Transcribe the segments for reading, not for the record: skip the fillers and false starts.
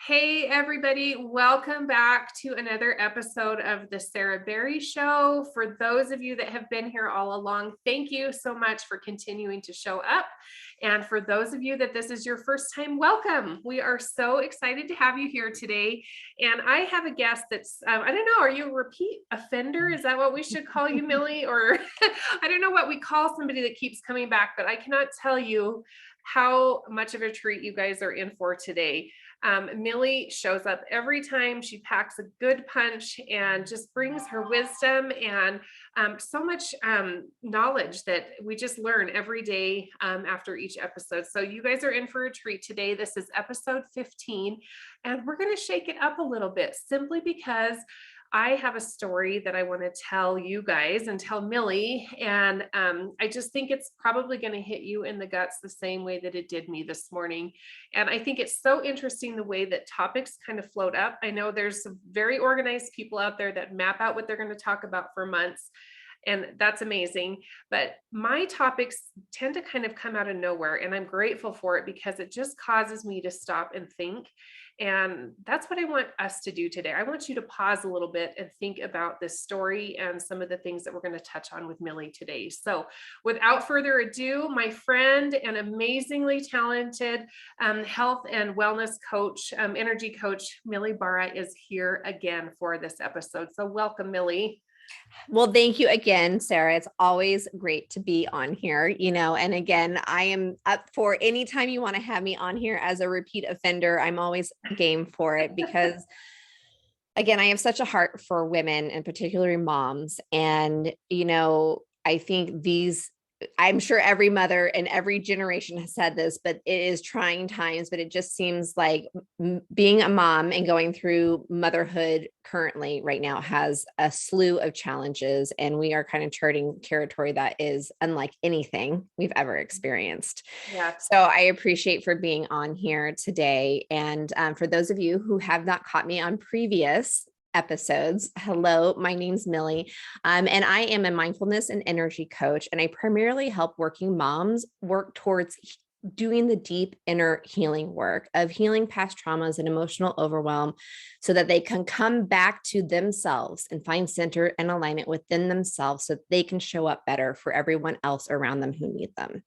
Hey, everybody. Welcome back to another episode of the Sarah Berry Show. For those of you that have been here all along, thank you so much for continuing to show up. And for those of you that this is your first time, welcome. We are so excited to have you here today. And I have a guest that's, I don't know, are you a repeat offender? Is that what we should call you, Millie? Or I don't know what we call somebody that keeps coming back, but I cannot tell you how much of a treat you guys are in for today. Millie shows up every time. She packs a good punch and just brings her wisdom and so much knowledge that we just learn every day after each episode. So you guys are in for a treat today. This is episode 15, and we're going to shake it up a little bit simply because I have a story that I want to tell you guys and tell Millie. And I just think it's probably going to hit you in the guts the same way that it did me this morning. And I think it's so interesting the way that topics kind of float up. I know there's some very organized people out there that map out what they're going to talk about for months. And that's amazing. But my topics tend to kind of come out of nowhere. And I'm grateful for it because it just causes me to stop and think. And that's what I want us to do today. I want you to pause a little bit and think about this story and some of the things that we're going to touch on with Millie today. So without further ado, my friend and amazingly talented health and wellness coach, energy coach, Millie Barra is here again for this episode. So welcome, Millie. Well, thank you again, Sarah. It's always great to be on here, and again, I am up for any time you want to have me on here as a repeat offender. I'm always game for it because again, I have such a heart for women and particularly moms. And, I think I'm sure every mother and every generation has said this, but it is trying times, but it just seems like being a mom and going through motherhood currently right now has a slew of challenges. And we are kind of charting territory that is unlike anything we've ever experienced. Yeah. So I appreciate for being on here today. And for those of you who have not caught me on previous episodes. Hello, my name's Millie, and I am a mindfulness and energy coach, and I primarily help working moms work towards doing the deep inner healing work of healing past traumas and emotional overwhelm so that they can come back to themselves and find center and alignment within themselves so that they can show up better for everyone else around them who need them.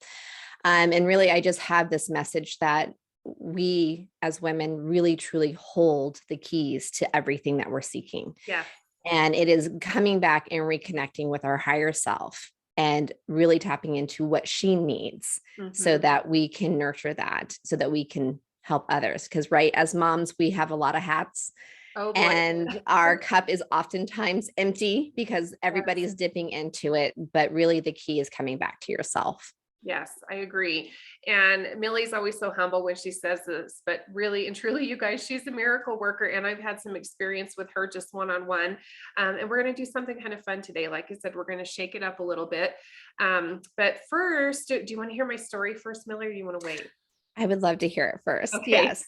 And really, I just have this message that we as women really truly hold the keys to everything that we're seeking. Yeah. And it is coming back and reconnecting with our higher self and really tapping into what she needs so that we can nurture that, so that we can help others. Because right, as moms, we have a lot of hats. Oh, and our cup is oftentimes empty because everybody's dipping into it. But really the key is coming back to yourself. Yes, I agree. And Millie's always so humble when she says this, but really and truly, you guys, she's a miracle worker. And I've had some experience with her just one-on-one. And we're going to do something kind of fun today. Like I said, we're going to shake it up a little bit. But first, do you want to hear my story first, Millie, or do you want to wait? I would love to hear it first. Okay. Yes.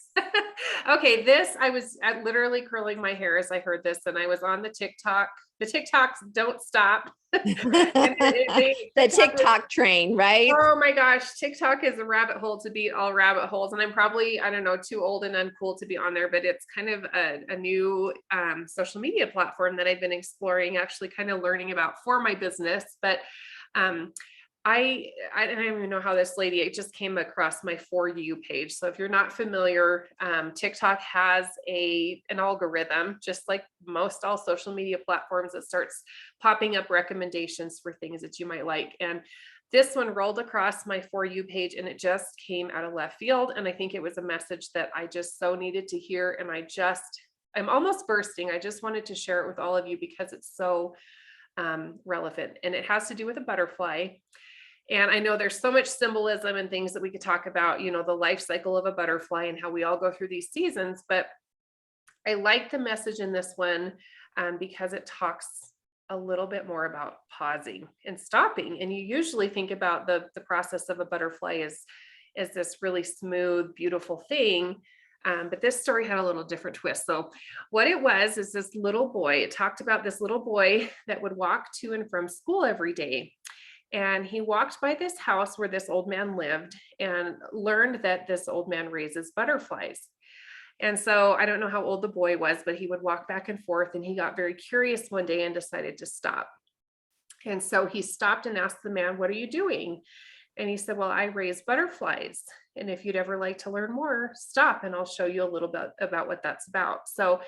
Okay. I was literally curling my hair as I heard this, and I was on the TikTok. The TikToks don't stop. The TikTok train, right? Oh my gosh. TikTok is a rabbit hole to beat all rabbit holes. And I'm probably, I don't know, too old and uncool to be on there, but it's kind of a new social media platform that I've been exploring, actually kind of learning about for my business. But I don't even know how this lady, it just came across my For You page. So if you're not familiar, TikTok has an algorithm, just like most all social media platforms, that starts popping up recommendations for things that you might like. And this one rolled across my For You page, and it just came out of left field. And I think it was a message that I just so needed to hear. And I'm almost bursting. I just wanted to share it with all of you because it's so relevant. And it has to do with a butterfly. And I know there's so much symbolism and things that we could talk about, the life cycle of a butterfly and how we all go through these seasons. But I like the message in this one because it talks a little bit more about pausing and stopping. And you usually think about the process of a butterfly as this really smooth, beautiful thing. But this story had a little different twist. So what it was is this little boy, it talked about this little boy that would walk to and from school every day. And he walked by this house where this old man lived and learned that this old man raises butterflies. And so I don't know how old the boy was, but he would walk back and forth, and he got very curious one day and decided to stop. And so he stopped and asked the man, "What are you doing?" And he said, "Well, I raise butterflies. And if you'd ever like to learn more, stop and I'll show you a little bit about what that's about." So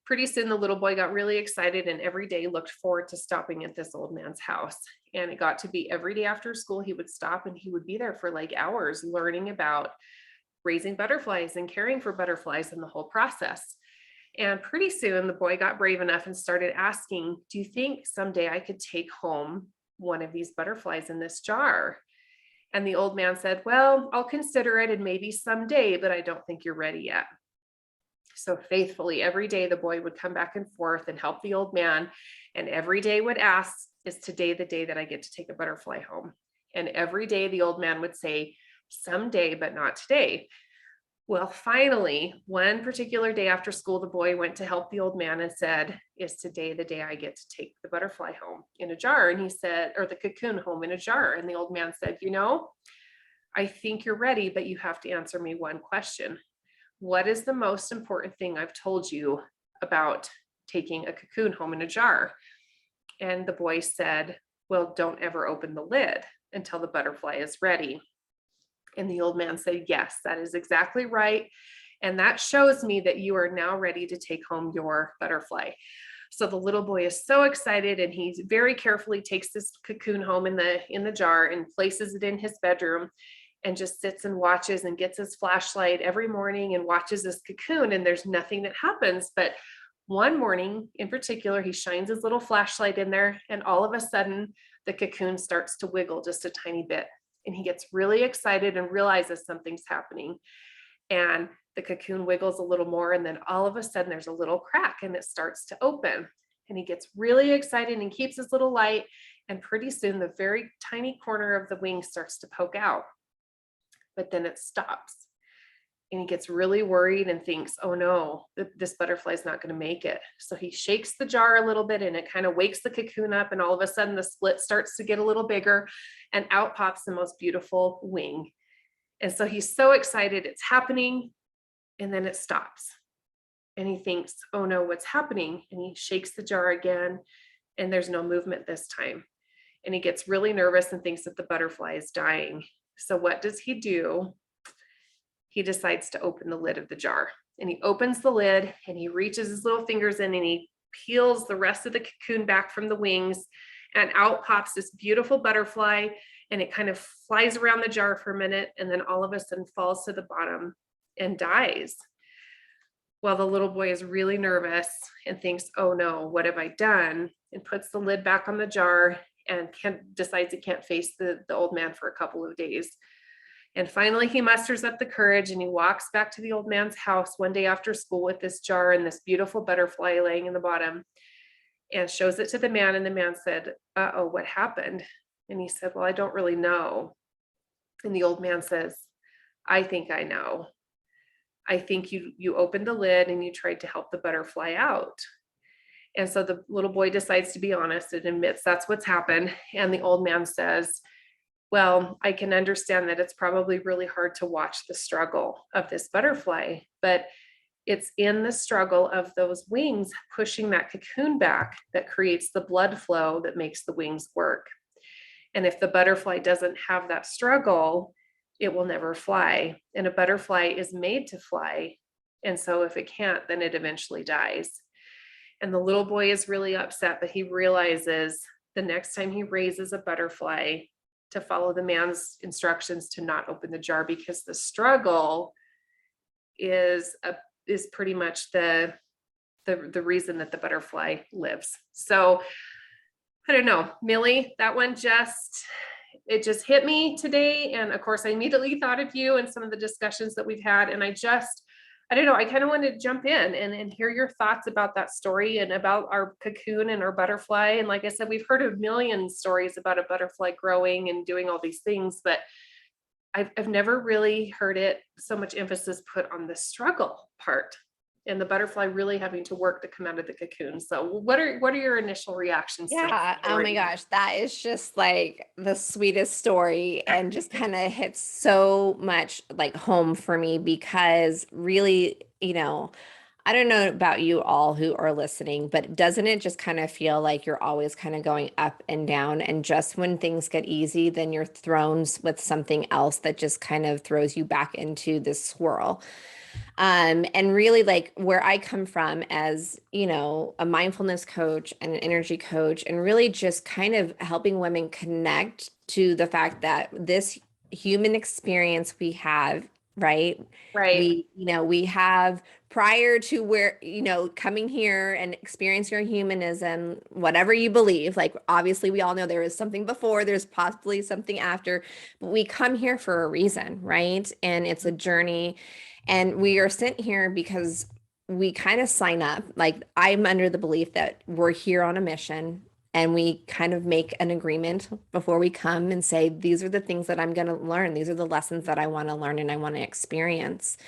pretty soon the little boy got really excited and every day looked forward to stopping at this old man's house. And it got to be every day after school, he would stop and he would be there for like hours learning about raising butterflies and caring for butterflies and the whole process. And pretty soon the boy got brave enough and started asking, "Do you think someday I could take home one of these butterflies in this jar?" And the old man said, "Well, I'll consider it and maybe someday, but I don't think you're ready yet." So faithfully, every day the boy would come back and forth and help the old man. And every day would ask, "Is today the day that I get to take a butterfly home?" And every day the old man would say, "Someday, but not today." Well, finally, one particular day after school, the boy went to help the old man and said, "Is today the day I get to take the butterfly home in a jar?" And he said, or the cocoon home in a jar. And the old man said, "I think you're ready, but you have to answer me one question. What is the most important thing I've told you about taking a cocoon home in a jar?" And the boy said, "Well, don't ever open the lid until the butterfly is ready." And the old man said, "Yes, that is exactly right. And that shows me that you are now ready to take home your butterfly." So the little boy is so excited and he very carefully takes this cocoon home in the jar and places it in his bedroom and just sits and watches and gets his flashlight every morning and watches this cocoon, and there's nothing that happens. But one morning in particular, he shines his little flashlight in there and all of a sudden the cocoon starts to wiggle just a tiny bit. And he gets really excited and realizes something's happening. And the cocoon wiggles a little more. And then all of a sudden there's a little crack and it starts to open. And he gets really excited and keeps his little light. And pretty soon the very tiny corner of the wing starts to poke out. But then it stops. And he gets really worried and thinks, "Oh no, this butterfly is not going to make it." So he shakes the jar a little bit and it kind of wakes the cocoon up. And all of a sudden the split starts to get a little bigger and out pops the most beautiful wing. And so he's so excited it's happening. And then it stops. And he thinks, "Oh no, what's happening?" And he shakes the jar again and there's no movement this time. And he gets really nervous and thinks that the butterfly is dying. So what does he do? He decides to open the lid of the jar. And he opens the lid and he reaches his little fingers in and he peels the rest of the cocoon back from the wings, and out pops this beautiful butterfly. And it kind of flies around the jar for a minute and then all of a sudden falls to the bottom and dies. Well, the little boy is really nervous and thinks, "Oh no, what have I done?" And puts the lid back on the jar and decides he can't face the old man for a couple of days. And finally, he musters up the courage and he walks back to the old man's house one day after school with this jar and this beautiful butterfly laying in the bottom, and shows it to the man. And the man said, "Uh-oh, what happened?" And he said, "Well, I don't really know." And the old man says, "I think I know. I think you opened the lid and you tried to help the butterfly out." And so the little boy decides to be honest and admits that's what's happened. And the old man says, "Well, I can understand that it's probably really hard to watch the struggle of this butterfly, but it's in the struggle of those wings pushing that cocoon back that creates the blood flow that makes the wings work. And if the butterfly doesn't have that struggle, it will never fly. And a butterfly is made to fly. And so if it can't, then it eventually dies." And the little boy is really upset, but he realizes the next time he raises a butterfly to follow the man's instructions to not open the jar, because the struggle is pretty much the reason that the butterfly lives. So I don't know, Millie, that one just hit me today. And of course I immediately thought of you and some of the discussions that we've had. And I don't know, I kind of wanted to jump in and hear your thoughts about that story and about our cocoon and our butterfly. And like I said, we've heard of million stories about a butterfly growing and doing all these things, but I've never really heard it so much emphasis put on the struggle part and the butterfly really having to work to come out of the cocoon. So what are your initial reactions to that Yeah. Oh my story? gosh. That is just like the sweetest story and just kind of hits so much like home for me, because really I don't know about you all who are listening, but doesn't it just kind of feel like you're always kind of going up and down? And just when things get easy, then you're thrown with something else that just kind of throws you back into this swirl. And really, like, where I come from as, a mindfulness coach and an energy coach, and really just kind of helping women connect to the fact that this human experience we have, right? Right. We have, prior to where, coming here and experiencing your humanism, whatever you believe, like, obviously we all know there is something before, there's possibly something after, but we come here for a reason, right? And it's a journey. And we are sent here because we kind of sign up. Like, I'm under the belief that we're here on a mission, and we kind of make an agreement before we come and say, these are the things that I'm going to learn. These are the lessons that I want to learn and I want to experience.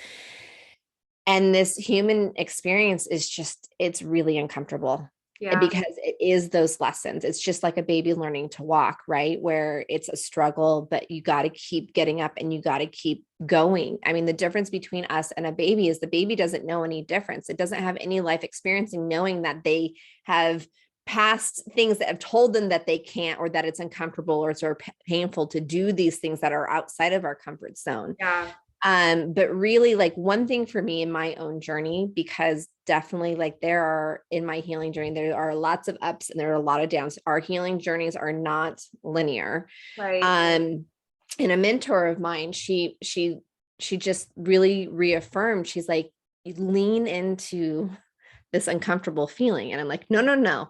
And this human experience is it's really uncomfortable. Yeah. Because it is those lessons. It's just like a baby learning to walk, right? Where it's a struggle, but you got to keep getting up and you got to keep going. I mean, the difference between us and a baby is the baby doesn't know any difference. It doesn't have any life experience in knowing that they have past things that have told them that they can't, or that it's uncomfortable, or it's painful to do these things that are outside of our comfort zone. Yeah. But really, like, one thing for me in my own journey, because definitely, like, there are, in my healing journey, there are lots of ups and there are a lot of downs. Our healing journeys are not linear. Right. And a mentor of mine, she just really reaffirmed, she's like, you lean into this uncomfortable feeling. And I'm like, no,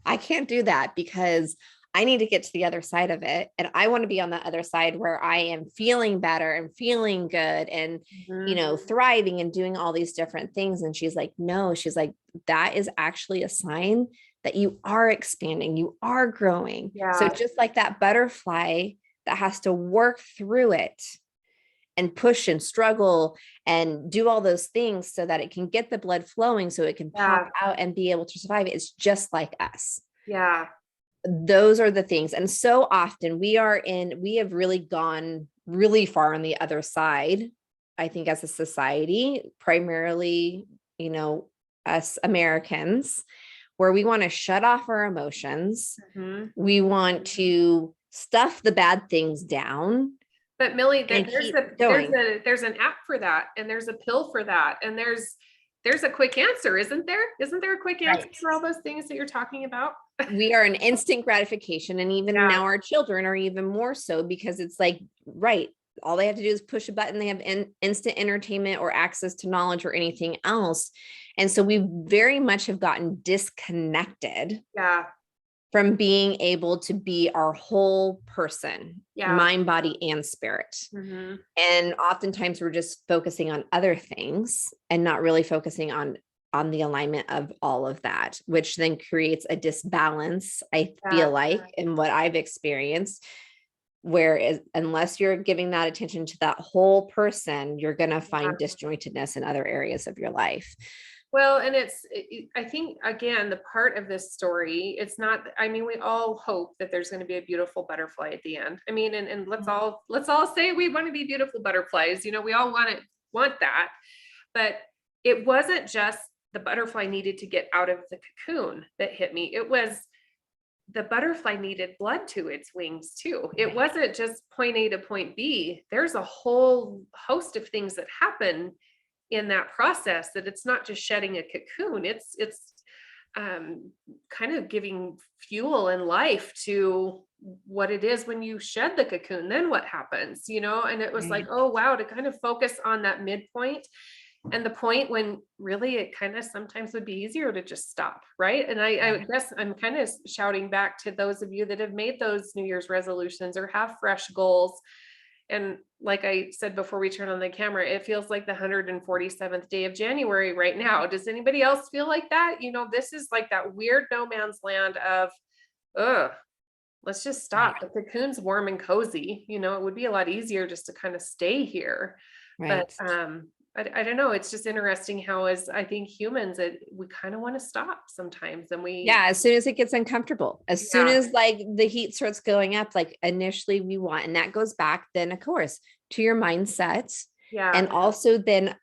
I can't do that, because I need to get to the other side of it. And I want to be on the other side where I am feeling better and feeling good and, thriving and doing all these different things. And she's like, no, she's like, that is actually a sign that you are expanding, you are growing. Yeah. So just like that butterfly that has to work through it and push and struggle and do all those things so that it can get the blood flowing, so it can pop out and be able to survive. It's just like us. Yeah. Those are the things. And so often we have really gone really far on the other side, I think, as a society, primarily, us Americans, where we want to shut off our emotions. Mm-hmm. We want to stuff the bad things down. But Millie, there's an app for that, and there's a pill for that, and there's a quick answer, isn't there? Isn't there a quick answer for all those things that you're talking about? We are an instant gratification. And even now our children are even more so, because it's like, right, all they have to do is push a button. They have instant entertainment or access to knowledge or anything else. And so we very much have gotten disconnected from being able to be our whole person, mind, body, and spirit. Mm-hmm. And oftentimes we're just focusing on other things and not really focusing on the alignment of all of that, which then creates a disbalance, I feel like, in what I've experienced, where unless you're giving that attention to that whole person, you're going to find disjointedness in other areas of your life. Well, and I think, again, the part of this story, it's not, I mean, we all hope that there's going to be a beautiful butterfly at the end. I mean, and let's all say we want to be beautiful butterflies. We all want that, but it wasn't just the butterfly needed to get out of the cocoon that hit me. It was the butterfly needed blood to its wings too. It wasn't just point A to point B. There's a whole host of things that happen in that process, that it's not just shedding a cocoon. It's kind of giving fuel and life to what it is when you shed the cocoon. Then what happens, and it was like, oh wow, to kind of focus on that midpoint and the point when really it kind of sometimes would be easier to just stop. Right. And I guess I'm kind of shouting back to those of you that have made those New Year's resolutions or have fresh goals. And like I said before we turn on the camera, it feels like the 147th day of January right now. Does anybody else feel like that? This is like that weird no man's land of, let's just stop. The cocoon's warm and cozy. It would be a lot easier just to kind of stay here. Right. But I don't know. It's just interesting how, as I think humans, we kind of want to stop sometimes. And as soon as it gets uncomfortable, as soon as like the heat starts going up, like initially we want, and that goes back then, of course, to your mindset And also then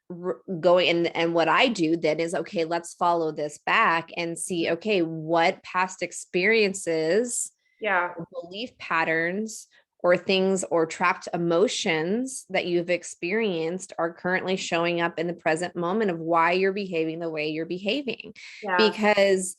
going and what I do then is, okay, let's follow this back and see, okay, what past experiences, belief patterns, or things or trapped emotions that you've experienced are currently showing up in the present moment of why you're behaving the way you're behaving. Because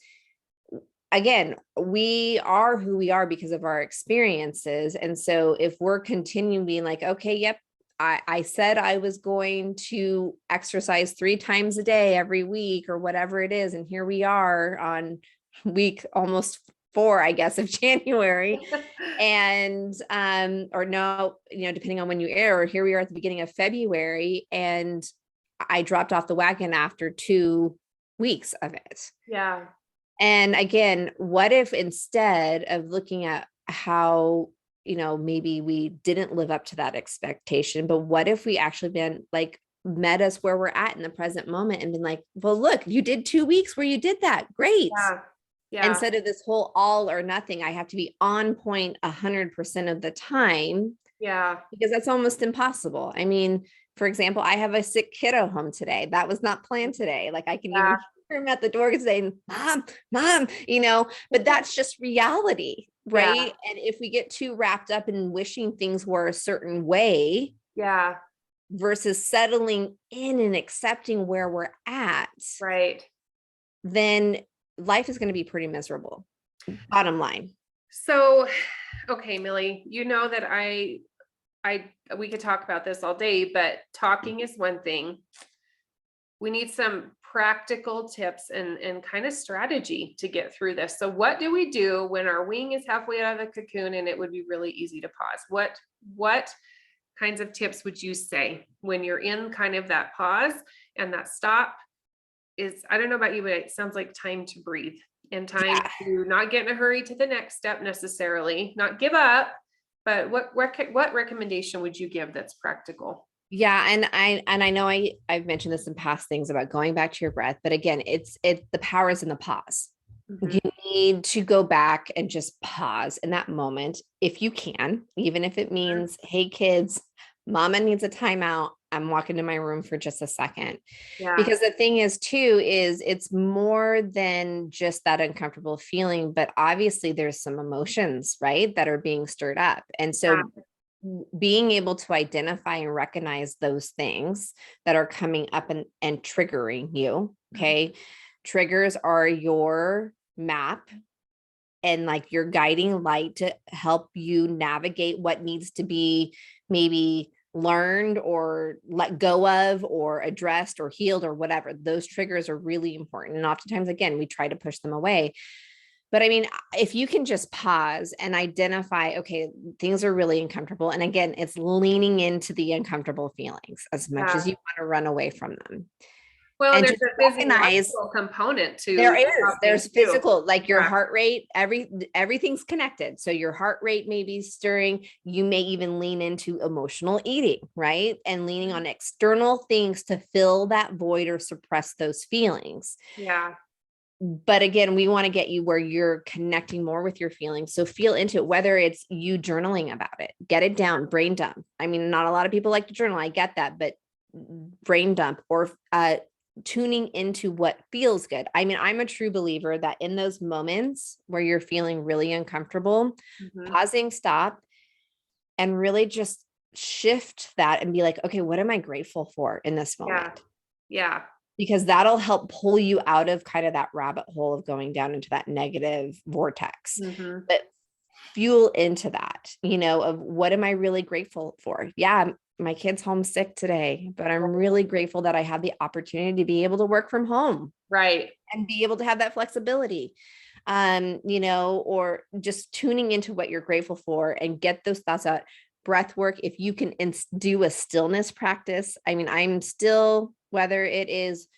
again, we are who we are because of our experiences. And so if we're continuing being like, okay, yep, I said I was going to exercise 3 times a day every week or whatever it is. And here we are on week almost 4, I guess, of January. And, or no, depending on when you air, or here we are at the beginning of February, and I dropped off the wagon after 2 weeks of it. And again, what if instead of looking at how, maybe we didn't live up to that expectation, but what if we actually been like met us where we're at in the present moment and been like, well, look, you did 2 weeks where you did that. Great. Instead of this whole all or nothing, I have to be on point 100% of the time. Because that's almost impossible. I mean, for example, I have a sick kiddo home today. That was not planned today. Like I can even hear him at the door saying, mom, but that's just reality. Right. And if we get too wrapped up in wishing things were a certain way, versus settling in and accepting where we're at, then life is going to be pretty miserable. Bottom line. So, okay, Millie, that we could talk about this all day, but talking is one thing. We need some practical tips and kind of strategy to get through this. So what do we do when our wing is halfway out of the cocoon and it would be really easy to pause? What kinds of tips would you say when you're in kind of that pause and that stop is, I don't know about you, but it sounds like time to breathe and time to not get in a hurry to the next step necessarily, not give up, but what recommendation would you give that's practical? Yeah. And I know I've mentioned this in past things about going back to your breath, but again, it's the power is in the pause. You need to go back and just pause in that moment if you can, even if it means, hey kids, mama needs a timeout. I'm walking to my room for just a second. Because the thing is too, is it's more than just that uncomfortable feeling, but obviously there's some emotions, right, that are being stirred up. And so being able to identify and recognize those things that are coming up and triggering you. Okay. Triggers are your map and like your guiding light to help you navigate what needs to be maybe learned or let go of or addressed or healed or whatever. Those triggers are really important. And oftentimes, again, we try to push them away. But I mean, if you can just pause and identify, okay, things are really uncomfortable. And again, it's leaning into the uncomfortable feelings as much as you want to run away from them. Well, and there's a physiological component to there's physical, like your heart rate, everything's connected. So your heart rate may be stirring. You may even lean into emotional eating, right? And leaning on external things to fill that void or suppress those feelings. But again, we want to get you where you're connecting more with your feelings. So feel into it, whether it's you journaling about it, get it down, brain dump. I mean, not a lot of people like to journal. I get that, but brain dump or tuning into what feels good. I mean, I'm a true believer that in those moments where you're feeling really uncomfortable, pausing, stop, and really just shift that and be like, okay, what am I grateful for in this moment? Because that'll help pull you out of kind of that rabbit hole of going down into that negative vortex. But fuel into that, of what am I really grateful for? Yeah, my kid's homesick today, but I'm really grateful that I have the opportunity to be able to work from home. And be able to have that flexibility, or just tuning into what you're grateful for and get those thoughts out. Breath work. If you can do a stillness practice. I mean, I'm still, whether it is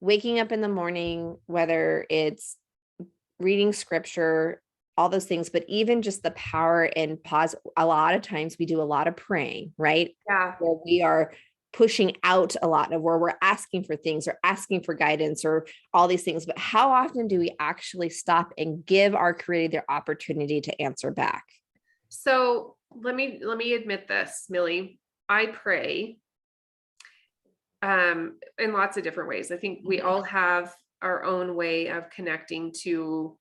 waking up in the morning, whether it's reading scripture, all those things, but even just the power and pause. A lot of times we do a lot of praying, right? Where we are pushing out a lot of where we're asking for things or asking for guidance or all these things. But how often do we actually stop and give our creator the opportunity to answer back? So let me admit this, Millie. I pray in lots of different ways. I think we all have our own way of connecting to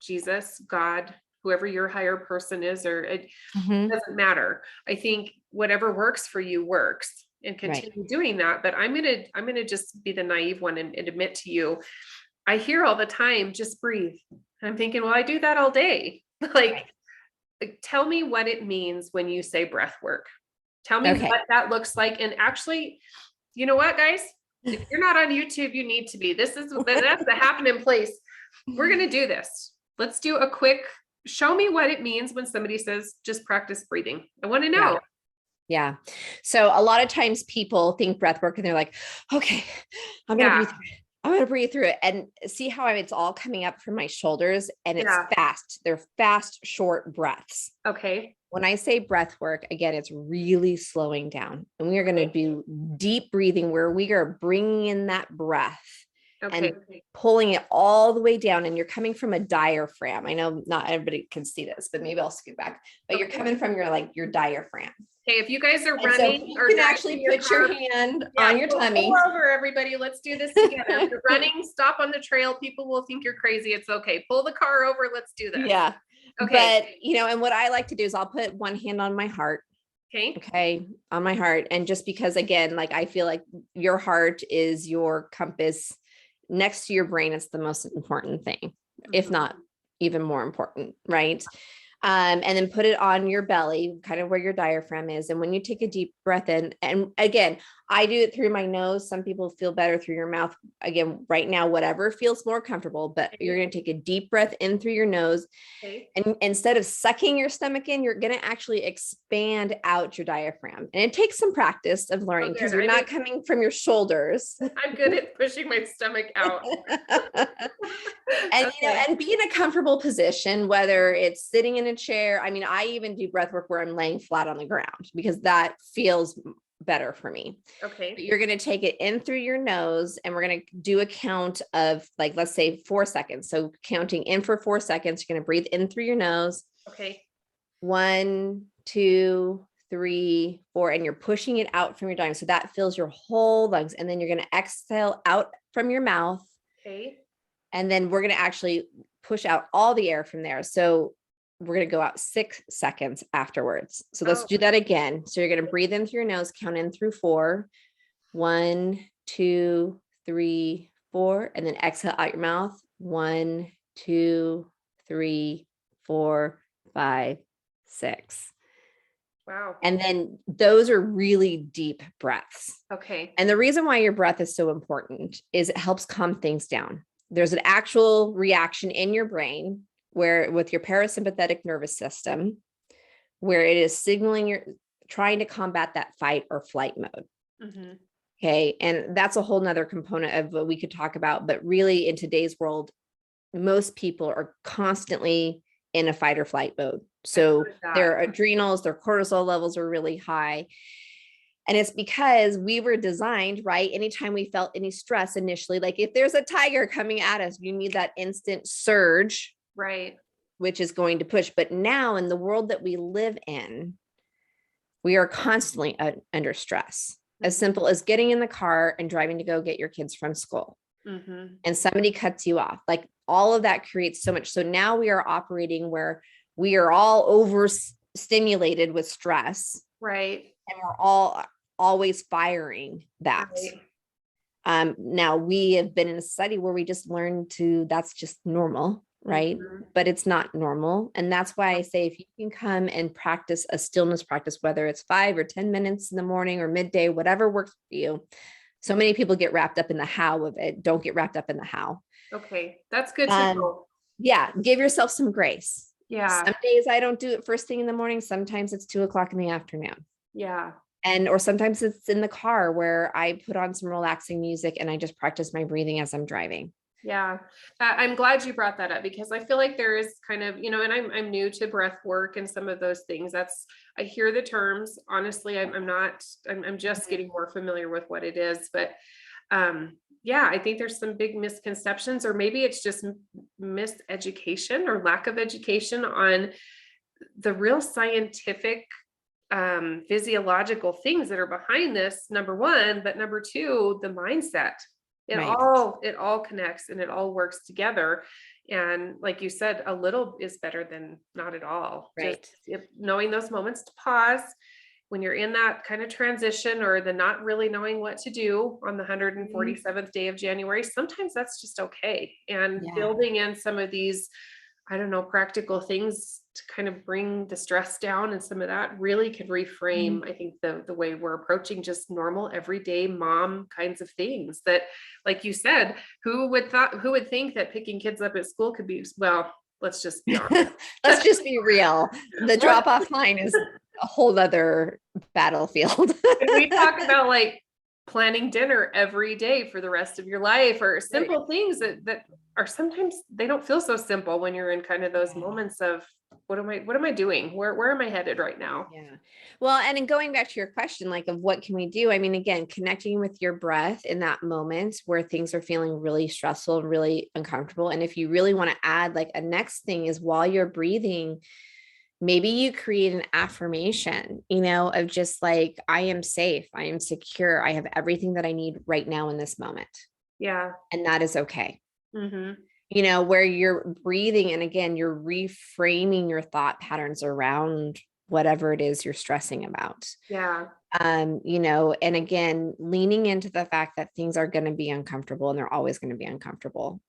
Jesus, God, whoever your higher person is, or it doesn't matter. I think whatever works for you works, and continue doing that. But I'm gonna just be the naive one and admit to you, I hear all the time, just breathe. And I'm thinking, well, I do that all day. Like, tell me what it means when you say breath work. Tell me what that looks like. And actually, you know what, guys? If you're not on YouTube, you need to be. That's the happening place. We're going to do this. Let's do a quick, show me what it means when somebody says, just practice breathing. I want to know. Yeah. So a lot of times people think breath work and they're like, okay, I'm going to breathe through it. I'm going to breathe through it and see how it's all coming up from my shoulders, and it's fast. They're fast, short breaths. Okay. When I say breath work, again, it's really slowing down, and we are going to do deep breathing where we are bringing in that breath and pulling it all the way down. And you're coming from a diaphragm. I know not everybody can see this, but maybe I'll scoot back, but you're coming from your diaphragm. Okay, if you guys are running, so you can actually put your hand on your tummy. Pull over, everybody. Let's do this together. If you're running, stop on the trail. People will think you're crazy. It's okay. Pull the car over. Let's do this. Yeah. Okay. But, and what I like to do is I'll put one hand on my heart. Okay. On my heart. And just because, again, like, I feel like your heart is your compass. Next to your brain, it's the most important thing, if not even more important. Right. And then put it on your belly, kind of where your diaphragm is. And when you take a deep breath in, and again, I do it through my nose. Some people feel better through your mouth. Again, right now, whatever feels more comfortable, but you're going to take a deep breath in through your nose. And instead of sucking your stomach in, you're going to actually expand out your diaphragm. And it takes some practice of learning because you're not coming from your shoulders. I'm good at pushing my stomach out. And, and be in a comfortable position, whether it's sitting in a chair. I mean, I even do breath work where I'm laying flat on the ground because that feels better for me. Okay. But you're going to take it in through your nose, and we're going to do a count of, like, let's say 4 seconds. So counting in for 4 seconds, you're going to breathe in through your nose. Okay. 1, 2, 3, 4, and you're pushing it out from your diaphragm. So that fills your whole lungs. And then you're going to exhale out from your mouth. Okay. And then we're going to actually push out all the air from there. So we're going to go out 6 seconds afterwards. So let's do that again. So you're going to breathe in through your nose, count in through 4, 1, 2, 3, 4, and then exhale out your mouth. 1, 2, 3, 4, 5, 6. Wow. And then those are really deep breaths. Okay. And the reason why your breath is so important is it helps calm things down. There's an actual reaction in your brain where, with your parasympathetic nervous system, where it is signaling you're trying to combat that fight or flight mode. Okay. And that's a whole nother component of what we could talk about. But really, in today's world, most people are constantly in a fight or flight mode. So their adrenals, their cortisol levels are really high. And it's because we were designed, right? Anytime we felt any stress initially, like if there's a tiger coming at us, you need that instant surge, right? Which is going to push. But now, in the world that we live in, we are constantly under stress. As simple as getting in the car and driving to go get your kids from school. And somebody cuts you off. Like, all of that creates so much. So now we are operating where we are all overstimulated with stress. Right. And we're all always firing that. Right. Now we have been in a society where we just learned that's just normal, right? But it's not normal. And that's why I say, if you can come and practice a stillness practice, whether it's 5 or 10 minutes in the morning or midday, whatever works for you. So many people get wrapped up in the how of it. Don't get wrapped up in the how. Okay. That's good to know. Yeah. Give yourself some grace. Yeah. Some days I don't do it first thing in the morning. Sometimes it's 2:00 in the afternoon. Yeah. Or sometimes it's in the car where I put on some relaxing music and I just practice my breathing as I'm driving. Yeah. I'm glad you brought that up, because I feel like there is kind of, and I'm new to breath work and some of those things. I hear the terms. Honestly, I'm just getting more familiar with what it is, but, yeah, I think there's some big misconceptions, or maybe it's just miseducation or lack of education on the real scientific physiological things that are behind this, number one, but number two, the mindset. Right. It all connects and it all works together. And like you said, a little is better than not at all. Right. Just knowing those moments to pause when you're in that kind of transition or the not really knowing what to do on the 147th day of January, sometimes that's just okay. And Yeah. building in some of these, I don't know, practical things to kind of bring the stress down, and some of that really could reframe, I think, the way we're approaching just normal everyday mom kinds of things that, like you said, who would think that picking kids up at school could be, well, let's just be honest. Let's just be real. The drop off line is a whole other battlefield. And we talk about like planning dinner every day for the rest of your life, or simple things that are sometimes they don't feel so simple when you're in kind of those moments of what am I doing? Where am I headed right now? Yeah. Well, and in going back to your question, like of what can we do? I mean, again, connecting with your breath in that moment where things are feeling really stressful and really uncomfortable. And if you really want to add like a next thing is while you're breathing, maybe you create an affirmation, of just like, I am safe, I am secure, I have everything that I need right now in this moment. Yeah. And that is okay. Mm-hmm. Where you're breathing and again, you're reframing your thought patterns around whatever it is you're stressing about. Yeah. And again, leaning into the fact that things are going to be uncomfortable and they're always going to be uncomfortable.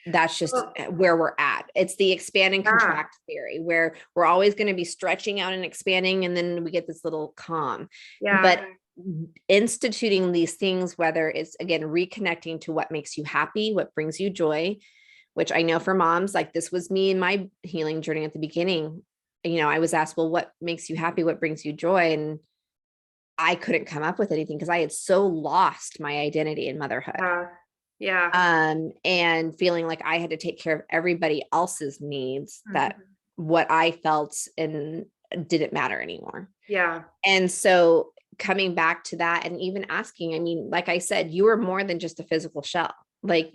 That's just where we're at. It's the expand and contract theory where we're always going to be stretching out and expanding. And then we get this little calm, but instituting these things, whether it's again, reconnecting to what makes you happy, what brings you joy, which I know for moms, like this was me in my healing journey at the beginning. I was asked, well, what makes you happy? What brings you joy? And I couldn't come up with anything because I had so lost my identity in motherhood. Yeah. And feeling like I had to take care of everybody else's needs, that what I felt and didn't matter anymore. Yeah. And so coming back to that and even asking, I mean, like I said, you are more than just a physical shell. Like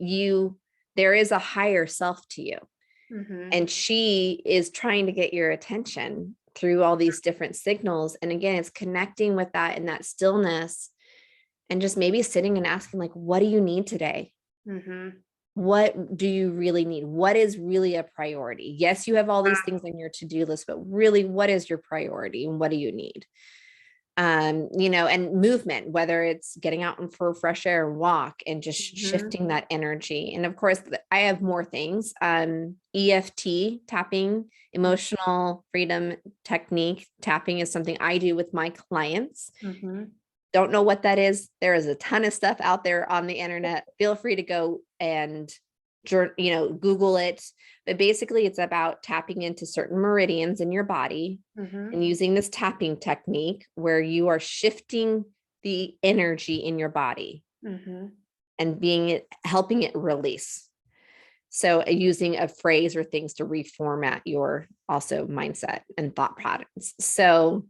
there is a higher self to you. And she is trying to get your attention through all these different signals. And again, it's connecting with that in that stillness and just maybe sitting and asking, like, what do you need today? What do you really need? What is really a priority? Yes, you have all these things on your to-do list, but really, what is your priority and what do you need? And movement, whether it's getting out for a fresh air walk and just shifting that energy. And of course, I have more things. EFT tapping, emotional freedom technique tapping is something I do with my clients. Don't know what that is. There is a ton of stuff out there on the internet. Feel free to go and Google it. But basically it's about tapping into certain meridians in your body and using this tapping technique where you are shifting the energy in your body and helping it release. So using a phrase or things to reformat your also mindset and thought patterns. So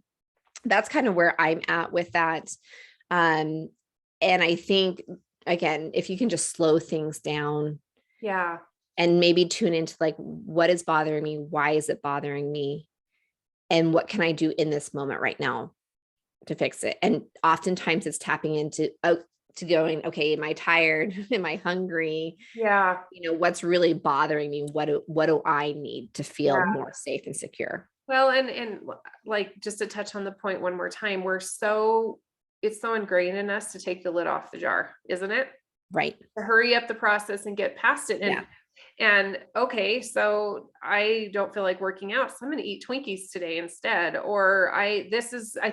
that's kind of where I'm at with that. And I think, again, if you can just slow things down. Yeah. And maybe tune into like, what is bothering me? Why is it bothering me? And what can I do in this moment right now to fix it? And oftentimes it's tapping into to going, okay, am I tired? Am I hungry? Yeah. What's really bothering me? What do I need to feel more safe and secure? Well, and like, just to touch on the point one more time, it's so ingrained in us to take the lid off the jar, isn't it? Right. To hurry up the process and get past it. And okay, so I don't feel like working out, so I'm going to eat Twinkies today instead. Or I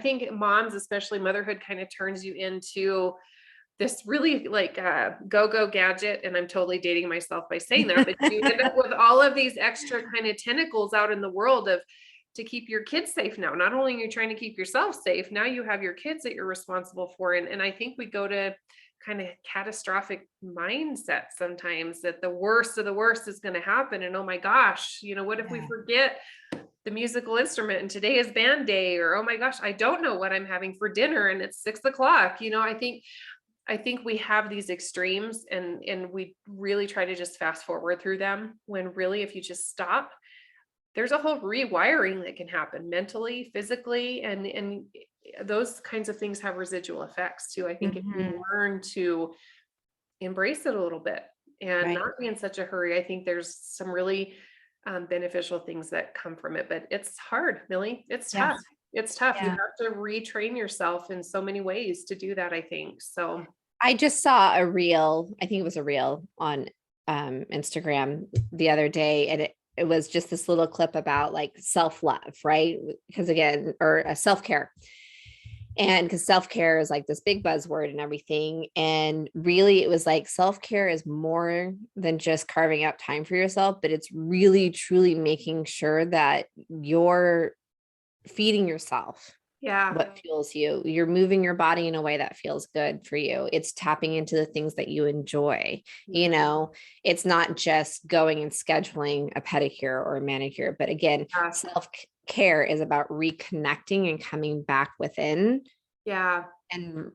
think moms, especially motherhood, kind of turns you into this really like go gadget. And I'm totally dating myself by saying that, but you end up with all of these extra kind of tentacles out in the world to keep your kids safe now. Not only are you trying to keep yourself safe, now you have your kids that you're responsible for. And I think we go to kind of catastrophic mindset sometimes that the worst of the worst is going to happen. And oh my gosh, what if we forget the musical instrument and today is band day? Or, oh my gosh, I don't know what I'm having for dinner and it's 6 o'clock. I think we have these extremes and we really try to just fast forward through them when really, if you just stop, there's a whole rewiring that can happen mentally, physically, and those kinds of things have residual effects too. I think if we Mhm. learn to embrace it a little bit and Right. not be in such a hurry, I think there's some really beneficial things that come from it. But it's hard, Millie. It's Yeah. tough. It's tough. You Yeah. have to retrain yourself in so many ways to do that, I think. So, I just saw a reel, I think it was a reel on Instagram the other day, and it was just this little clip about like self-love, right? Because again, or self-care. And because self-care is like this big buzzword and everything. And really, it was like self-care is more than just carving out time for yourself, but it's really truly making sure that you're feeding yourself yeah. what fuels you. You're moving your body in a way that feels good for you. It's tapping into the things that you enjoy. You Mhm. know, it's not just going and scheduling a pedicure or a manicure, but again, Yeah. self care is about reconnecting and coming back within Yeah. and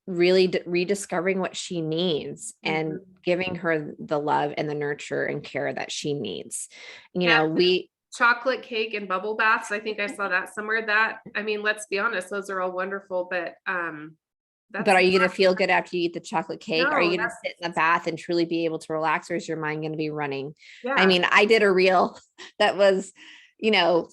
really rediscovering what she needs and Mhm. giving her the love and the nurture and care that she needs. You Yeah. know, we Chocolate cake and bubble baths. I think I saw that somewhere. That, I mean, let's be honest, those are all wonderful, but But that's are you going to feel good after you eat the chocolate cake? Are no, you going to that's sit in the bath and truly be able to relax, or is your mind going to be running? I yeah. mean, I did a reel that was,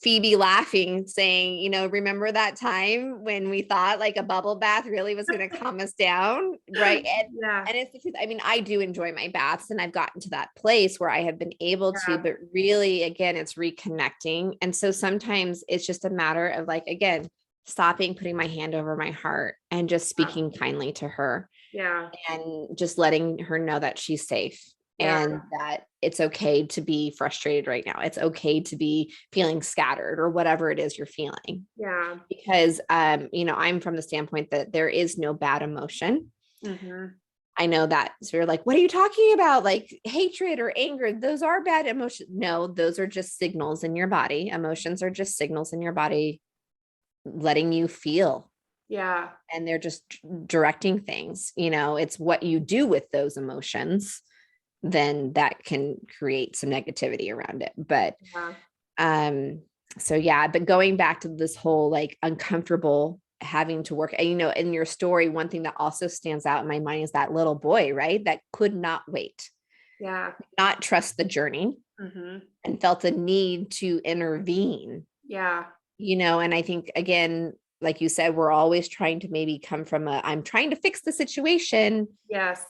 Phoebe laughing, saying, remember that time when we thought like a bubble bath really was going to calm us down, right? Yeah. And it's the truth. I mean, I do enjoy my baths, and I've gotten to that place where I have been able to, Yeah. but really, again, it's reconnecting. And so sometimes it's just a matter of like, again, stopping, putting my hand over my heart and just speaking kindly to her Yeah. and just letting her know that she's safe Yeah. and that it's okay to be frustrated right now. It's okay to be feeling scattered or whatever it is you're feeling. Yeah. Because I'm from the standpoint that there is no bad emotion. Mhm. I know that. So you're like, what are you talking about? Like hatred or anger, those are bad emotions. No, those are just signals in your body. Emotions are just signals in your body letting you feel, Yeah. and they're just directing things. It's what you do with those emotions then that can create some negativity around it. But Yeah. so yeah, but going back to this whole like uncomfortable having to work, and in your story, one thing that also stands out in my mind is that little boy, right, that could not wait, Yeah. not trust the journey, Mhm. and felt a need to intervene. Yeah. And I think, again, like you said, we're always trying to maybe come from I'm trying to fix the situation Yes.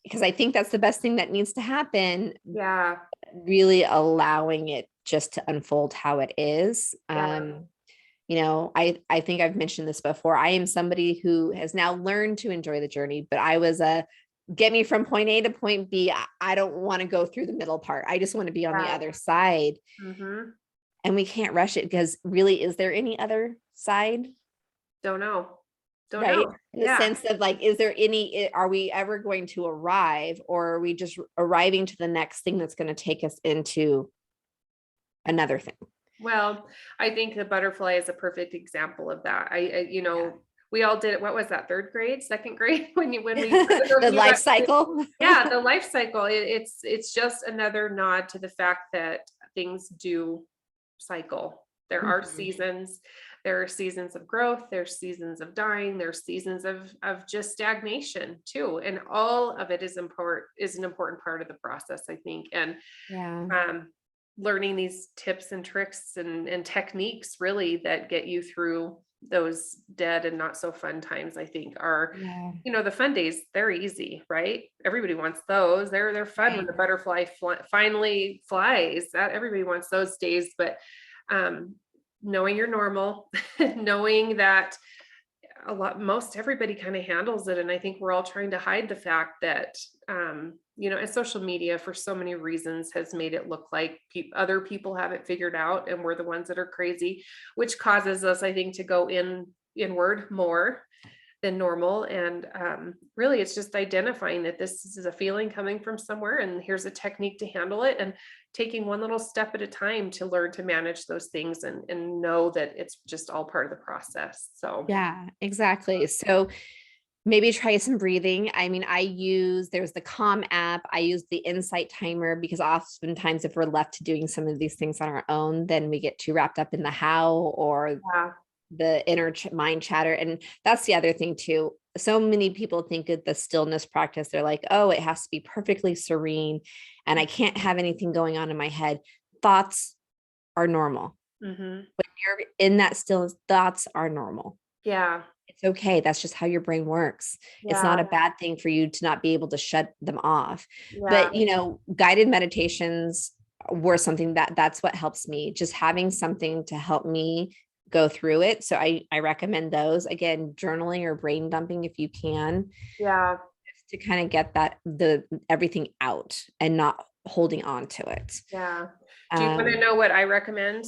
because I think that's the best thing that needs to happen, Yeah. really allowing it just to unfold how it is. Yeah. I think I've mentioned this before. I am somebody who has now learned to enjoy the journey, but I was a get me from point A to point B. I don't want to go through the middle part. I just want to be on the Yeah. other side. Mhm. And we can't rush it because really, is there any other side? Don't know. Don't Right? know. In the Yeah. sense of like, are we ever going to arrive, or are we just arriving to the next thing that's going to take us into another thing? Well, I think the butterfly is a perfect example of that. Yeah. We all did it. What was that? Third grade, second grade when we The you life got cycle. yeah, the life cycle. It's just another nod to the fact that things do cycle. There are Mhm. seasons. There are seasons of growth. There's seasons of dying. There's seasons of just stagnation too. And all of it is an important part of the process, I think. And Yeah. um, learning these tips and tricks and techniques really that get you through those dead and not so fun times, I think are, Yeah. the fun days, they're easy, right? Everybody wants those. They're fun when Right. the butterfly finally flies. That everybody wants those days, but um, knowing you're normal, knowing that most everybody kind of handles it. And I think we're all trying to hide the fact that, and social media for so many reasons has made it look like other people have it figured out and we're the ones that are crazy, which causes us, I think, to go inward more than normal. And really, it's just identifying that this is a feeling coming from somewhere, and here's a technique to handle it, and taking one little step at a time to learn to manage those things and know that it's just all part of the process. So, Yeah, exactly. So Maybe try some breathing. I mean, there's the Calm app. I use the Insight timer because oftentimes if we're left to doing some of these things on our own, then we get too wrapped up in the how or Yeah. the inner mind chatter. And that's the other thing too. So many people think of the stillness practice. They're like, oh, it has to be perfectly serene and I can't have anything going on in my head. Thoughts are normal. Mm-hmm. When you're in that stillness, thoughts are normal. Yeah. It's okay. That's just how your brain works. It's Yeah. not a bad thing for you to not be able to shut them off. Yeah. But, guided meditations were something that's what helps me, just having something to help me go through it. So I recommend those. Again, journaling or brain dumping if you can, Yeah. just to kind of get everything out and not holding on to it. Yeah. Do you want to know what I recommend?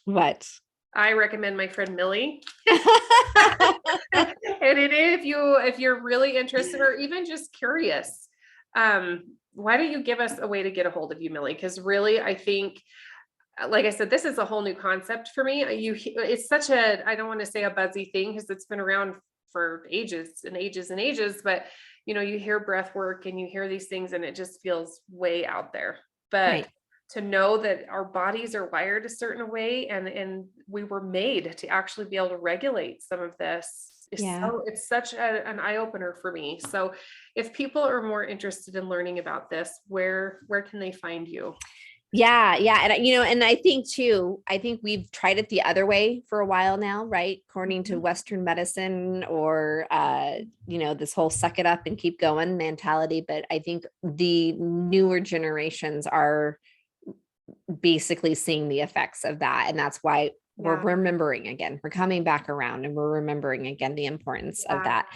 What? I recommend my friend Millie. And if you're really interested or even just curious, why don't you give us a way to get a hold of you, Millie? Because really, I think, like I said, this is a whole new concept for me. It's such I don't want to say a buzzy thing because it's been around for ages and ages and ages, but you hear breath work and you hear these things and it just feels way out there. But Right. to know that our bodies are wired a certain way and we were made to actually be able to regulate some of this it's such an eye-opener for me. So if people are more interested in learning about this, where can they find you? Yeah. And I think we've tried it the other way for a while now, right? According to Western medicine or, this whole suck it up and keep going mentality. But I think the newer generations are basically seeing the effects of that. And that's why we're remembering again, we're coming back around and we're remembering again the importance of that.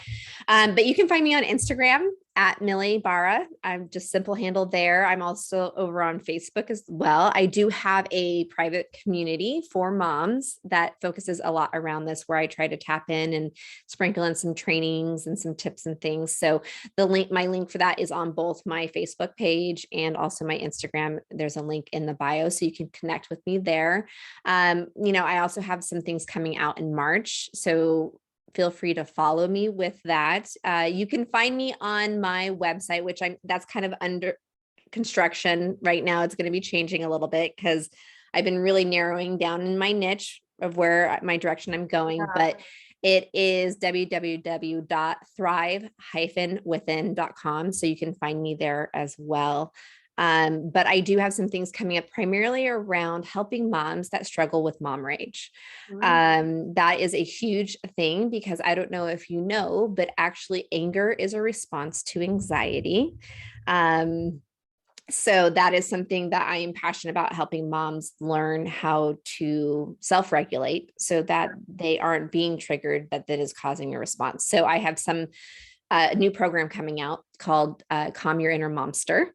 But you can find me on Instagram at Millie Barra. I'm just simple handle there. I'm also over on Facebook as well. I do have a private community for moms that focuses a lot around this, where I try to tap in and sprinkle in some trainings and some tips and things. So my link for that is on both my Facebook page and also my Instagram. There's a link in the bio, so you can connect with me there. I also have some things coming out in March. So feel free to follow me with that. You can find me on my website, which that's kind of under construction right now. It's going to be changing a little bit because I've been really narrowing down in my niche of where my direction I'm going, but it is www.thrive-within.com. So you can find me there as well. But I do have some things coming up primarily around helping moms that struggle with mom rage. That is a huge thing because I don't know if you know, but actually anger is a response to anxiety. So that is something that I am passionate about, helping moms learn how to self-regulate so that they aren't being triggered, that is causing a response. So I have some new program coming out called Calm Your Inner Momster.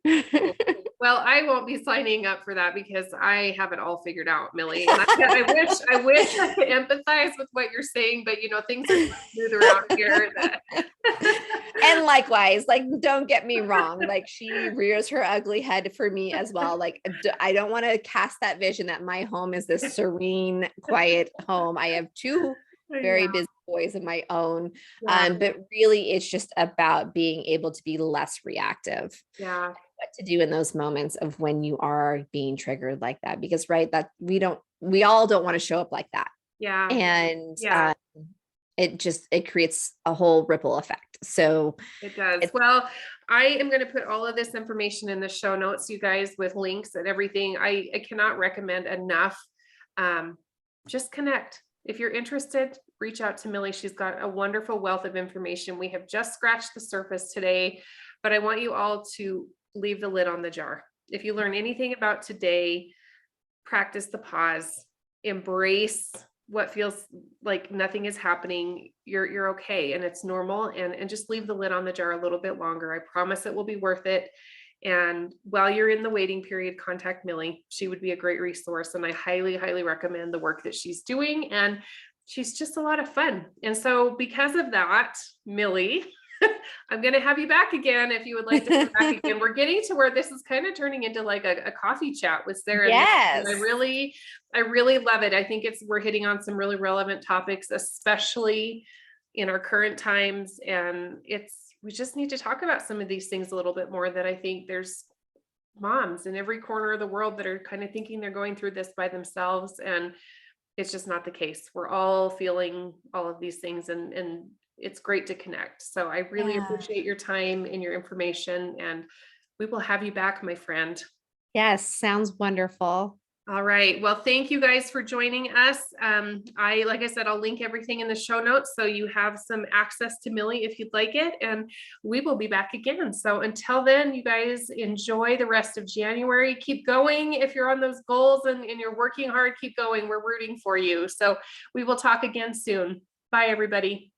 Well, I won't be signing up for that because I have it all figured out, Millie. And I wish I could empathize with what you're saying, but things are smooth around here. And likewise, don't get me wrong, she rears her ugly head for me as well. I don't want to cast that vision that my home is this serene, quiet home. I have two very busy boys of my own. But really it's just about being able to be less reactive. What to do in those moments of when you are being triggered like that, because that we all don't want to show up like that. And it creates a whole ripple effect. So it does. Well, I am going to put all of this information in the show notes, you guys, with links and everything. I cannot recommend enough. Just connect. If you're interested, reach out to Millie. She's got a wonderful wealth of information. We have just scratched the surface today, but I want you all to leave the lid on the jar. If you learn anything about today, practice the pause, embrace what feels like nothing is happening. You're okay and it's normal, and just leave the lid on the jar a little bit longer. I promise it will be worth it. And while you're in the waiting period, contact Millie. She would be a great resource. And I highly, highly recommend the work that she's doing. And she's just a lot of fun. And so because of that, Millie, I'm going to have you back again if you would like to come back again. We're getting to where this is kind of turning into like a coffee chat with Sarah. Yes. And I really love it. I think we're hitting on some really relevant topics, especially in our current times. And we just need to talk about some of these things a little bit more, that I think there's moms in every corner of the world that are kind of thinking they're going through this by themselves. And it's just not the case. We're all feeling all of these things, and it's great to connect. So I really Yeah. appreciate your time and your information, and we will have you back, my friend. Yes, sounds wonderful. All right. Well, thank you guys for joining us. Like I said, I'll link everything in the show notes so you have some access to Millie if you'd like it, and we will be back again. So until then, you guys enjoy the rest of January. Keep going. If you're on those goals and you're working hard, keep going. We're rooting for you. So we will talk again soon. Bye, everybody.